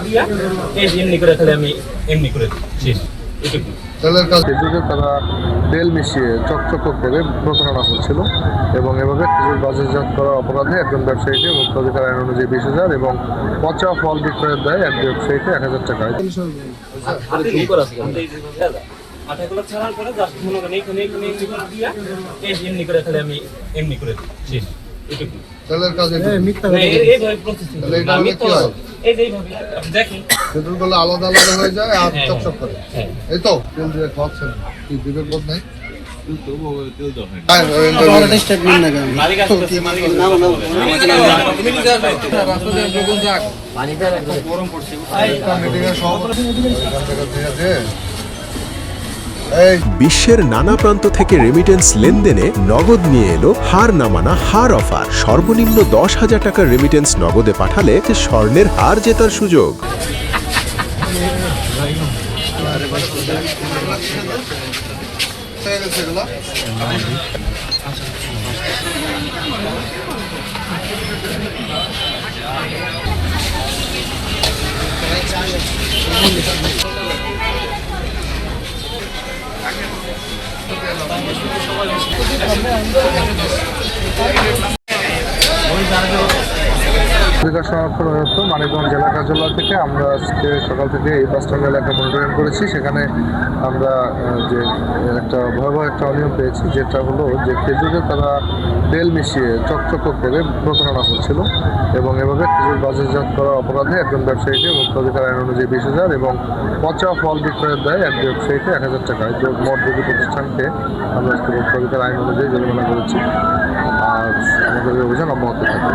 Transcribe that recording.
দিয়া এমনি করে তাহলে আমি এমনি করে শেষ এটুকু। তেলের কাজ খেজুরে তারা তেল মিশিয়ে চকচক করে প্রতারণা করছিল এবং এভাবে খেজুর বাজারজাত করা অপরাধে একজন ব্যবসায়ীকে মুক্ত অধিকার আইন অনুযায়ী 20,000 এবং পচা ফল বিক্রয়ের দায়ে এক ব্যবসায়ীকে 1,000 টাকা। আঠাগুলো ছাড়ার পরে জাস্ট মনে করেন এখানে দিয়া এমনি করে তাহলে আমি এমনি করে শেষ এটুকু। তেলের কাজ এইভাবে প্রসেসিং আমি তো এইভাবে আপনি দেখেন খেজুরগুলো আলাদা আলাদা হয়ে যায় আর চকচক করে। এই তো তেল দিয়ে খাওয়াচ্ছেন, কি দিবের বোধ নাই। বিশ্বের নানা প্রান্ত থেকে রেমিটেন্স লেনদেনে নগদ নিয়ে এলো হার না মানা হার অফার। সর্বনিম্ন 10,000 টাকার রেমিটেন্স নগদে পাঠালে স্বর্ণের হার জেতার সুযোগ। অধিকার সংরক্ষণ হতো মানিকগঞ্জ জেলা কার্যালয় থেকে। আমরা আজকে সকাল থেকে এই বাস স্ট্যান্ড এলাকা মনিটরিং করেছি। সেখানে আমরা যে একটা ভয়াবহ একটা অনিয়ম পেয়েছি, যেটা হলো যে খেজুরে তারা তেল মিশিয়ে চকচক করে প্রতারণা করছিল এবং এভাবে খেজুর বাজারজাত করা অপরাধে একজন ব্যবসায়ীকে মুক্ত অধিকার আইন অনুযায়ী 20,000 এবং পচা ফল বিক্রয়ের দায়ে এক ব্যবসায়ীকে 1,000 টাকা। মোট দুটি প্রতিষ্ঠানকে আমরা আজকে মুক্ত অধিকার আইন অনুযায়ী জরিমানা করেছি। আর আমাদের অভিযান অব্যাহত থাকবে।